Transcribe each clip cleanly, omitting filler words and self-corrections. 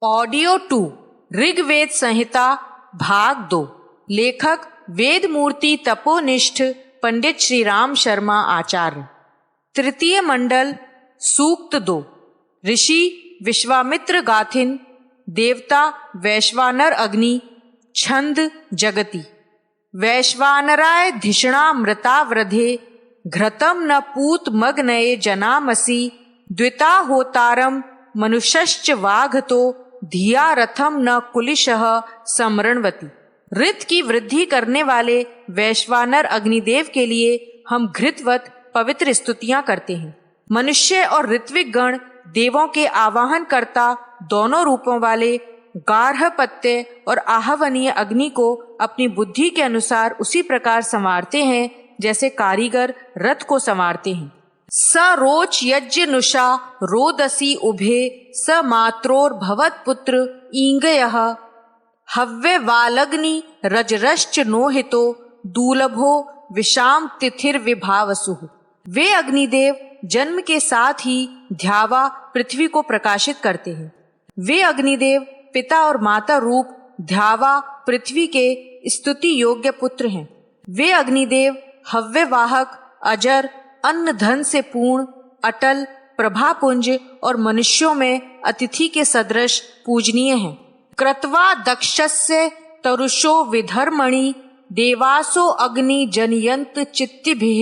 Audio 2 Rigveda संहिता भाग 2। लेखक वेद मूर्ति तपोनिष्ठ पंडित श्री राम शर्मा आचार्य। तृतीय मंडल सूक्त 2। ऋषि विश्वामित्र गाथिन। देवता वैश्वानर अग्नि। छंद जगति। वैश्वानराय धिषणा मृता वृधे घृतम न पूत मग्नये जनामसि द्विता होतारम मनुष्यश्च वाघतो धिया रथम न कुलिशः समरणवती। ऋत की वृद्धि करने वाले वैश्वानर अग्निदेव के लिए हम घृतवत पवित्र स्तुतियां करते हैं। मनुष्य और ऋत्विक गण देवों के आवाहन करता दोनों रूपों वाले गार्हपत्य और आहवनीय अग्नि को अपनी बुद्धि के अनुसार उसी प्रकार संवारते हैं जैसे कारीगर रथ को संवारते हैं। स रोच यज्ञ नुषा रोदसी उभे स मात्रोर भवत पुत्र ईंगयः हव्य वालग्नि रजरश्च नोहितो दूलभो विषाम तिथिर विभावसुः। वे अग्निदेव जन्म के साथ ही ध्यावा पृथ्वी को प्रकाशित करते हैं। वे अग्निदेव पिता और माता रूप ध्यावा पृथ्वी के स्तुति योग्य पुत्र हैं। वे अग्निदेव हव्यवाहक अजर अन्न धन से पूर्ण अटल प्रभापुंज और मनुष्यों में अतिथि के सदृश पूजनीय हैं। क्रत्वा दक्षस्य तरुषो विधर्मणि देवासो अग्नि जनयंत चित्तिभिः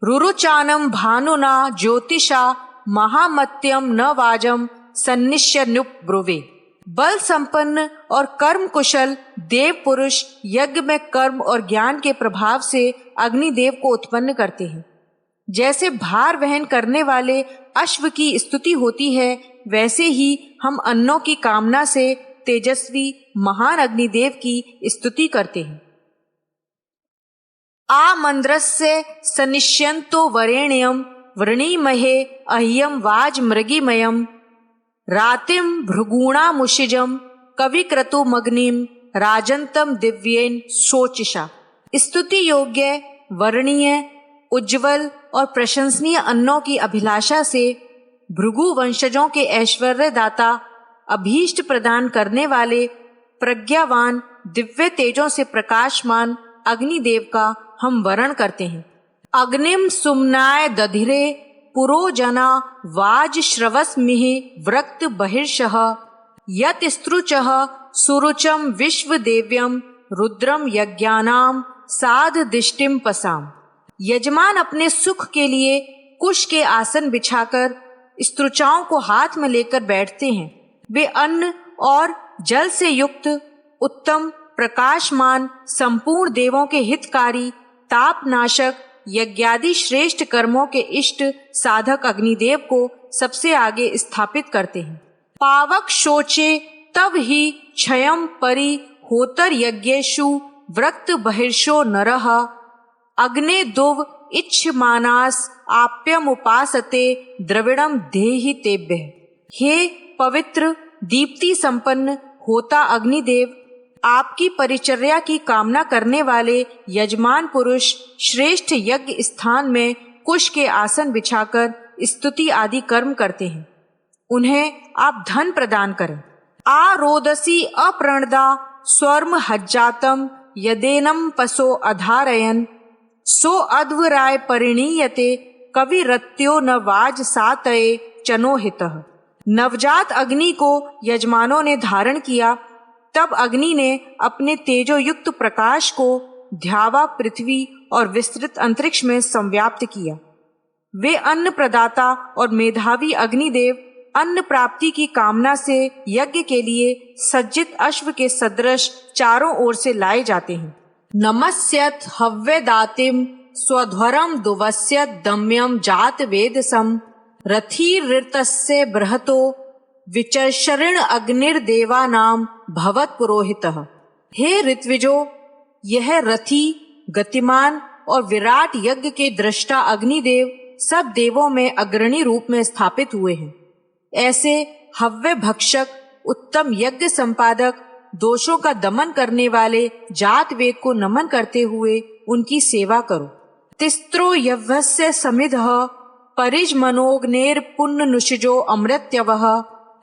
रुरुचानम भानुना ज्योतिषा महामत्यम न वाजम सन्निश्य नुब्रुवे। बल संपन्न और कर्म कुशल देव पुरुष यज्ञ में कर्म और ज्ञान के प्रभाव से अग्निदेव को उत्पन्न करते हैं। जैसे भार वहन करने वाले अश्व की स्तुति होती है, वैसे ही हम अन्नों की कामना से तेजस्वी महान अग्निदेव की स्तुति करते हैं। आमंद्रस्य सनिष्यन्तो वरेण्यम वृणीमहे अह्यम वाज मृगिमयम रातिम भृगुणामुषिजम कविक्रतुमग्निम राजंतम दिव्येन शोचिषा। स्तुति योग्य वर्णीय उज्जवल और प्रशंसनीय अन्नों की अभिलाषा से भृगु वंशजों के ऐश्वर्य दाता अभीष्ट प्रदान करने वाले प्रज्ञावान दिव्य तेजों से प्रकाशमान अग्निदेव का हम वरण करते हैं। अग्निम सुम्नाय दधिरे पुरोजना वाज श्रवस्मिः वृक्त बहिर्षः यत स्त्रुचः सुरुचम विश्वदेव्यम रुद्रम यज्ञानाम साध दिष्टिम पसाम। यजमान अपने सुख के लिए कुश के आसन बिछाकर स्त्रुचाओं को हाथ में लेकर बैठते हैं। वे अन्न और जल से युक्त उत्तम प्रकाशमान संपूर्ण देवों के हितकारी तापनाशक यज्ञादि श्रेष्ठ कर्मों के इष्ट साधक अग्निदेव को सबसे आगे स्थापित करते हैं। पावक शोचे तब ही क्षयम परि होतर यज्ञेषु वृक्त बहिर्षो नरः अग्ने दुव इच्छमानास आप्यम उपासते द्रविड़म देहि तेभ्य। हे पवित्र दीप्ति संपन्न होता अग्निदेव, आपकी परिचर्या की कामना करने वाले यजमान पुरुष श्रेष्ठ यज्ञ स्थान में कुश के आसन बिछाकर स्तुति आदि कर्म करते हैं। उन्हें आप धन प्रदान करें। आ रोदसी अप्रणदा स्वर्म हज्जातम यदेनम पसो अधारयन सो अध्वराय परिणीयते कविरत्यो न वाज सातये चनोहितः। नवजात अग्नि को यजमानों ने धारण किया, तब अग्नि ने अपने तेजोयुक्त प्रकाश को ध्यावा पृथ्वी और विस्तृत अंतरिक्ष में संव्याप्त किया। वे अन्न प्रदाता और मेधावी अग्निदेव अन्न प्राप्ति की कामना से यज्ञ के लिए सज्जित अश्व के सदृश चारों ओर से लाए जाते हैं। नमस्यत हव्यदातिम स्वध्वरम दुवस्यत दम्यम जात वेदसम रथीरृतस्य बृहतो विचर्षऋण अग्निर्देवानाम भवत पुरोहितः। हे ऋत्विजो, यह रथी गतिमान और विराट यज्ञ के दृष्टा अग्निदेव सब देवों में अग्रणी रूप में स्थापित हुए हैं। ऐसे हव्य भक्षक उत्तम यज्ञ संपादक दोषों का दमन करने वाले जात वेद को नमन करते हुए उनकी सेवा करो। तिस्त्रो यव्हस्य समिधः परिज मनोग्नेर पुण्य नुषिजो अमृत्यवः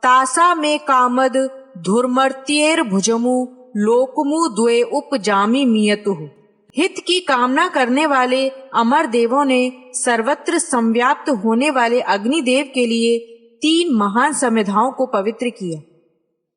तासा में कामद धुर्मर्त्येर भुजमु लोकमु द्वे उपजामी मियतुः। हित की कामना करने वाले अमर देवों ने सर्वत्र संव्याप्त होने वाले अग्निदेव के लिए 3 महान समिधाओं को पवित्र किया।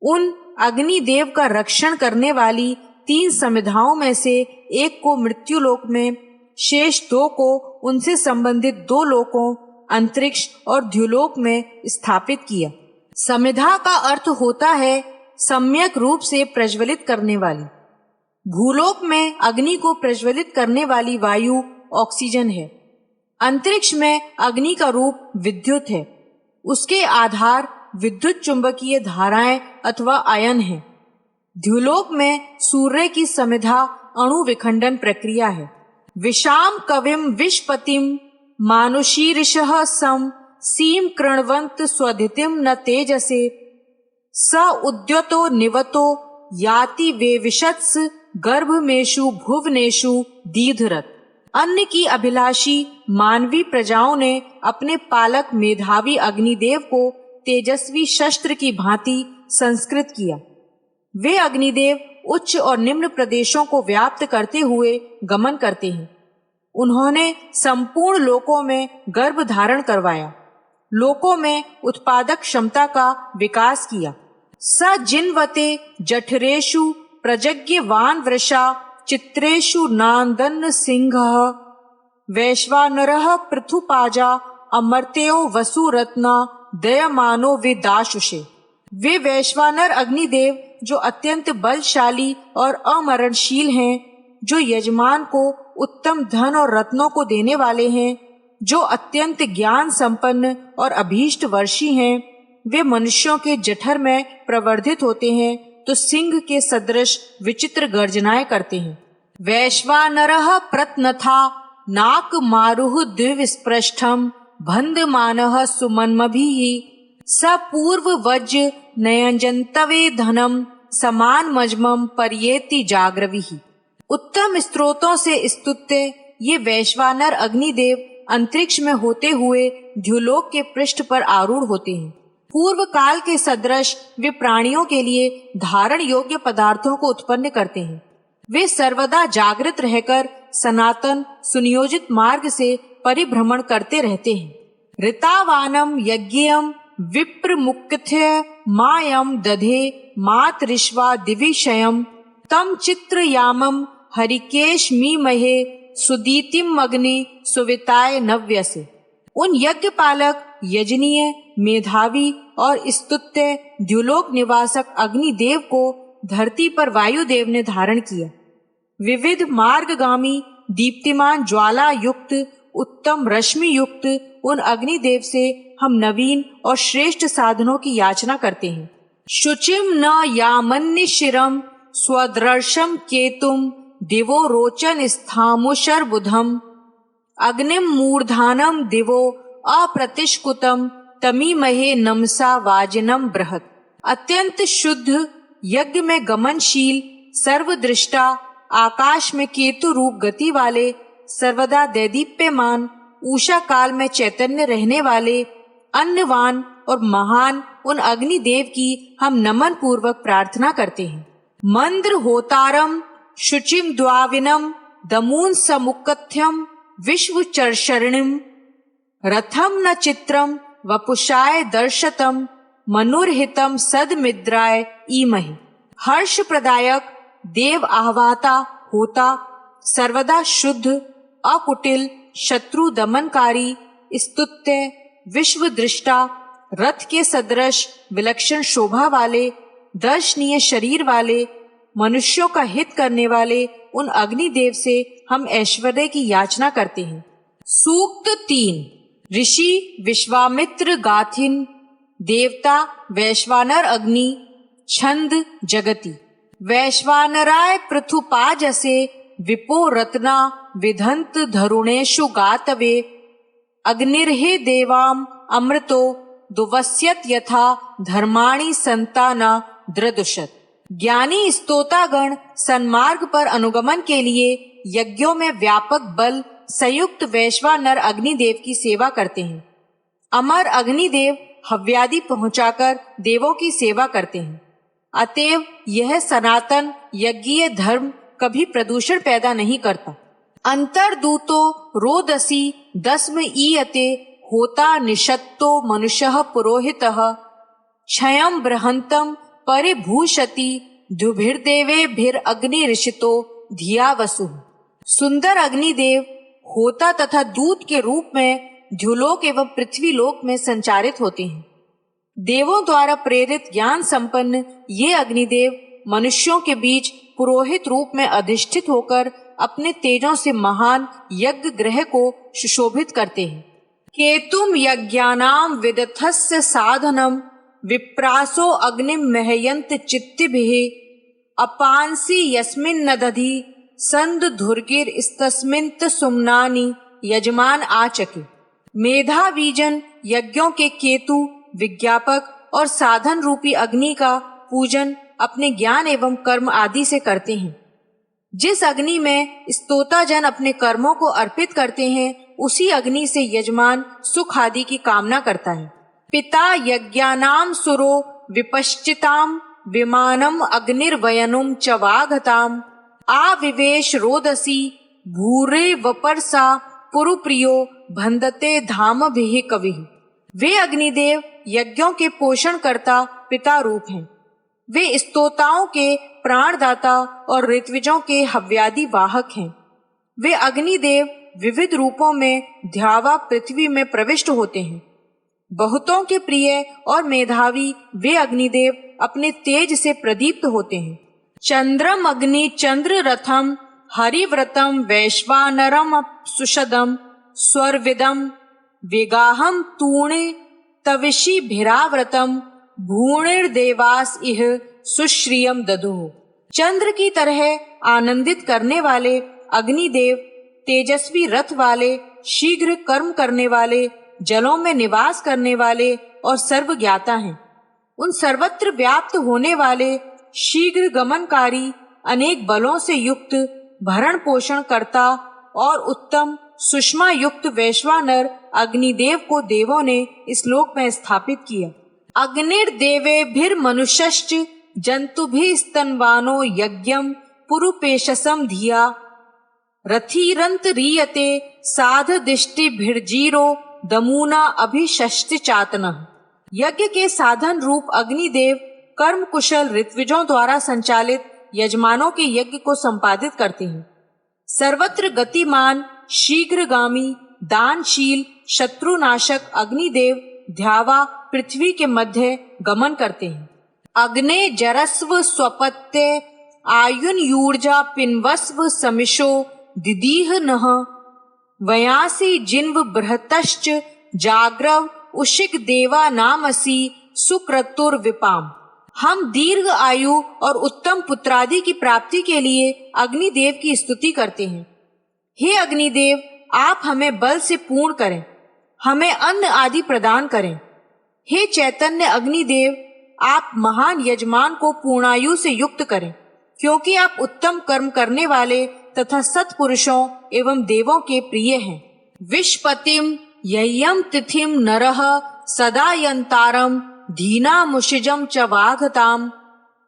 उन अग्निदेव का रक्षण करने वाली 3 समिधाओं में से एक को मृत्युलोक में, शेष 2 को उनसे संबंधित 2 लोकों अंतरिक्ष और द्युलोक में स्थापित किया। समिधा का अर्थ होता है सम्यक रूप से प्रज्वलित करने वाली। भूलोक में अग्नि को प्रज्वलित करने वाली वायु ऑक्सीजन है। अंतरिक्ष में अग्नि का रूप विद्युत है। उसके आधार विद्युत चुंबकीय धाराएं अथवा आयन है। द्युलोक में सूर्य की समिधा अणु विखंडन प्रक्रिया है। विषाम कविम विषपतिम मानुषीर्षः सम सीम कृण्वन्त स्वधितिम न तेजसे स उद्यतो निवतो याति वे विशत्स गर्भमेषु भुवनेषु दीधरत। अन्न की अभिलाषी मानवी प्रजाओं ने अपने पालक मेधावी अग्निदेव को तेजस्वी शस्त्र की भांति संस्कृत किया। वे अग्निदेव उच्च और निम्न प्रदेशों को व्याप्त करते हुए गमन करते हैं। उन्होंने संपूर्ण लोकों में गर्भ धारण करवाया, लोकों में उत्पादक क्षमता का विकास किया। स जिन्वते जठरेषु प्रजज्ञवान वृषा चित्रेषु नांदन सिंहः वैश्वानरः पृथुपाजा अमर्त्यो वसुरत्ना दयमानो विदाशुषे। वे वैश्वानर अग्निदेव जो अत्यंत बलशाली और अमरणशील हैं, जो यजमान को उत्तम धन और रत्नों को देने वाले हैं, जो अत्यंत ज्ञान संपन्न और अभीष्ट वर्षी हैं, वे मनुष्यों के जठर में प्रवर्धित होते हैं तो सिंह के सदृश विचित्र गर्जनाएं करते हैं। वैश्वानरः प्रत्नथा नाक मारुः द्विस्पृष्ठम भंदमानः सुमन्मभिः स पूर्व वज्र नयंजन्तवे धनम समान मजमम पर्येति जाग्रविः। उत्तम स्त्रोतों से स्तुत्य ये वैश्वानर अग्निदेव अंतरिक्ष में होते हुए द्युलोक के पृष्ठ पर आरूढ़ होते हैं। पूर्व काल के सदृश वे प्राणियों के लिए धारण योग्य पदार्थों को उत्पन्न करते हैं। वे सर्वदा जागृत रहकर सनातन सुनियोजित मार्ग से परिभ्रमण करते रहते हैं। ऋतावानम यज्ञम विप्र मुक्थ्य मायम दधे मातरिश्वा दिविषयम तम चित्रयामम हरिकेश मीमहे सुदीतिम अग्नि सुविताय नव्यसे। उन यज्ञ पालक यजनीय मेधावी और स्तुत्य द्युलोक निवासक अग्निदेव को धरती पर वायुदेव ने धारण किया। विविध मार्गगामी दीप्तिमान ज्वाला युक्त उत्तम रश्मि युक्त उन अग्निदेव से हम नवीन और श्रेष्ठ साधनों की याचना करते हैं। शुचिम न यामन्य शिरम स्वदर्शम केतुम दिवो रोचन स्थामुशर बुधम अग्निम मूर्धानम दिवो अप्रतिष्कुतम तमीमहे नमसा वाजनम बृहत। अत्यंत शुद्ध यज्ञ में गमनशील सर्वदृष्टा आकाश में केतु रूप गति वाले सर्वदा दैदीप्यमान उषा काल में चैतन्य रहने वाले अन्नवान और महान उन अग्निदेव की हम नमन पूर्वक प्रार्थना करते हैं। मंद्र होतारम शुचिम द्वाविनम दमून समुक्थ्यम विश्व चर्षणिम रथम न चित्रम वपुषाय दर्शतम मनुर्हितम सदमिद्राय ईमहि। हर्ष प्रदायक देव आहवाता होता सर्वदा शुद्ध अकुटिल शत्रु दमनकारी स्तुत्य विश्व दृष्टा रथ के सदृश विलक्षण शोभा वाले दर्शनीय शरीर वाले मनुष्यों का हित करने वाले उन अग्निदेव से हम ऐश्वर्य की याचना करते हैं। सूक्त 3। ऋषि विश्वामित्र गाथिन देवता वैश्वानर अग्नि छंद जगति। वैश्वानराय पृथुपाजसे विपो रत्ना विधंत धरुणेषु गातवे अग्निर्हे देवाम अमृतो दुवस्यत यथा धर्माणि संताना द्रदुषत। ज्ञानी स्तोतागण सन्मार्ग पर अनुगमन के लिए यज्ञों में व्यापक बल संयुक्त वैश्वानर अग्निदेव की सेवा करते हैं। अमर अग्निदेव हव्यादि पहुंचाकर देवों की सेवा करते हैं। अतएव यह सनातन यज्ञीय धर्म कभी प्रदूषण पैदा नहीं करता। अंतर्दूतो रोदसी दस्म ईयते होता निषत्तो मनुष्यः पुरोहितः क्षयं बृहंतम परिभूषति द्युभिर्देवेभिरग्निरिषितो धिया वसु। सुंदर अग्निदेव होता तथा दूत के रूप में द्युलोक एवं पृथ्वी लोक में संचारित होते हैं। देवों द्वारा प्रेरित ज्ञान संपन्न ये अग्निदेव मनुष्यों के बीच पुरोहित रूप में अधिष्ठित होकर अपने तेजों से महान यज्ञ ग्रह को सुशोभित करते हैं। केतुम यज्ञानाम विदथस्य साधनम विप्रासो अग्निम महयंत चित्तिभिः अपांसि यस्मिन् न दधि संद धुर्गिर इस्तस्मिन्त सुम्नानि यजमान आचके। मेधावीजन यज्ञों के केतु विज्ञापक और साधन रूपी अग्नि का पूजन अपने ज्ञान एवं कर्म आदि से करते हैं। जिस अग्नि में स्तोताजन अपने कर्मों को अर्पित करते हैं उसी अग्नि से यजमान सुख आदि की कामना करता है। पिता यज्ञानाम सुरो विपश्चिताम विमानम अग्निर्वयनुम च वाघताम आविवेश रोदसी भूरे वपरसा पुरुप्रियो भंदते धाम भी कवि। वे अग्निदेव यज्ञों के पोषण करता पिता रूप हैं। वे स्तोताओं के प्राणदाता और ऋत्विजों के हव्यादि वाहक हैं। वे अग्निदेव विविध रूपों में ध्यावा पृथ्वी में प्रविष्ट होते हैं। बहुतों के प्रिय और मेधावी वे अग्निदेव अपने तेज से प्रदीप्त होते हैं। चंद्रम अग्नि चंद्र रथम हरिव्रतम वैश्वानरम सुषदम स्वर्विदम वेगाहम तूणे तविषि भिराव्रतम भूणिर्देवास इह सुश्रियम ददुः। चंद्र की तरह आनंदित करने वाले अग्निदेव तेजस्वी रथ वाले, शीघ्र कर्म करने वाले, जलों में निवास करने वाले और सर्वज्ञाता हैं। उन सर्वत्र व्याप्त होने वाले शीघ्र गमनकारी अनेक बलों से युक्त भरण पोषण करता और उत्तम सुषमा युक्त वैश्वानर अग्निदेव को देवों ने इस लोक में स्थापित किया। अग्निर्देवेभिर्मनुष्यश्च जंतुभिस्तन्वानो यज्ञम पुरुपेशसम धिया रथिरंतरीयते साध दिष्टिभिर्जीरो दमूना अभिषष्टि चातनः। यज्ञ के साधन रूप अग्निदेव कर्म कुशल ऋत्विजों द्वारा संचालित यजमानों के यज्ञ को संपादित करते हैं। सर्वत्र गतिमान, शीघ्रगामी, दानशील, शत्रुनाशक अग्निदेव ध्यावा पृथ्वी के मध्य गमन करते हैं। अग्ने जरस्व स्वपत्ते आयुन यूर्जा पिन्वस्व समिशो दिदीह नः वयासी जिन्व बृहतश्च जाग्रव उशिक देवा नामसी सुक्रतुर विपाम। हम दीर्घ आयु और उत्तम पुत्रादि की प्राप्ति के लिए अग्निदेव की स्तुति करते हैं। हे अग्निदेव, आप हमें बल से पूर्ण करें, हमें अन्न आदि प्रदान करें। हे चैतन्य अग्निदेव, आप महान यजमान को पूर्णायु से युक्त करें, क्योंकि आप उत्तम कर्म करने वाले तथा सत्पुरुषों एवं देवों के प्रिय हैं। विश्पतिम यय्यम तिथिम नरः सदा यंतारम धीना मुषिजम च वाघताम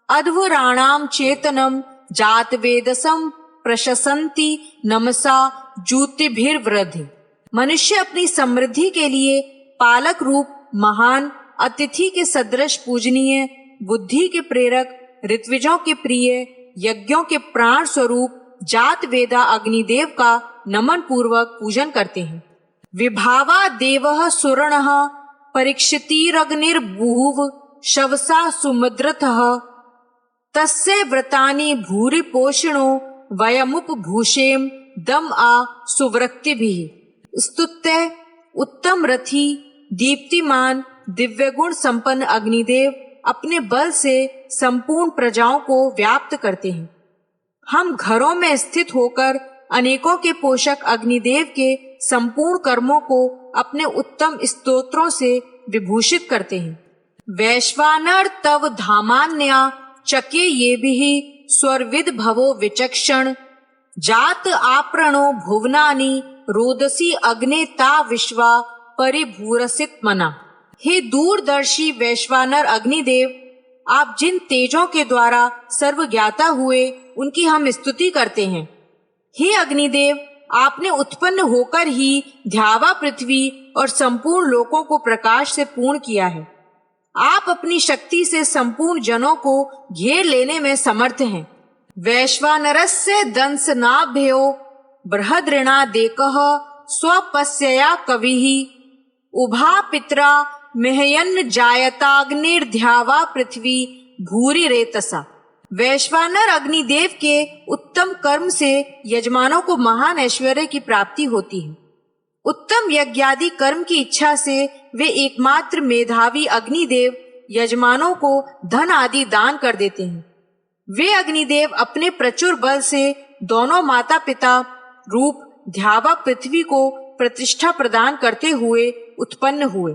अध्वराणाम चेतनम जातवेदसम प्रशसंति नमसा जूतिभिर्वृद्धि। मनुष्य अपनी समृद्धि के लिए पालक रूप महान, अतिथि के सदृश पूजनीय, बुद्धि के प्रेरक, ऋत्विजों के प्रिय, यज्ञों के प्राण स्वरूप जात वेदा अग्निदेव का नमन पूर्वक पूजन करते हैं। विभावा देवः सुरणः परीक्षितिरग्निर्बुहुः शवसा सुमद्रतः तस्य व्रतानि भूरि पोषणो वयमुपभूषेम दम आ सुवृत्तिभिः। स्तुत्य उत्तम रथी, दीप्तिमान, दिव्य गुण संपन्न अग्निदेव अपने बल से संपूर्ण प्रजाओं को व्याप्त करते हैं। हम घरों में स्थित होकर अनेकों के पोषक अग्निदेव के संपूर्ण कर्मों को अपने उत्तम स्तोत्रों से विभूषित करते हैं। वैश्वानर तव धामान्या चके ये भी स्वर्विद भवो विचक्षण जात आपरणो भुवनानि रोदसी अग्ने ता विश्वा परिभूरसित मना। हे दूरदर्शी वैश्वानर अग्निदेव, आप जिन तेजों के द्वारा सर्वज्ञाता हुए उनकी हम स्तुति करते हैं। हे अग्निदेव, आपने उत्पन्न होकर ही ध्यावा पृथ्वी और संपूर्ण लोकों को प्रकाश से पूर्ण किया है। आप अपनी शक्ति से संपूर्ण जनों को घेर लेने में समर्थ हैं। वैश्वानरस्य दंसनाभ्यो बृहद्रणादेकः स्वपस्यया कविः उभा पित्रा मेहयन्न जायताग्निर्ध्यावा पृथ्वी भूरि रेतसा। वैश्वानर अग्निदेव के उत्तम कर्म से यजमानों को महान ऐश्वर्य की प्राप्ति होती है। उत्तम यज्ञादि कर्म की इच्छा से वे एकमात्र मेधावी अग्निदेव यजमानों को धन आदि दान कर देते हैं। वे अग्निदेव अपने प्रचुर बल से दोनों माता पिता रूप ध्यावा पृथ्वी को प्रतिष्ठा प्रदान करते हुए उत्पन्न हुए।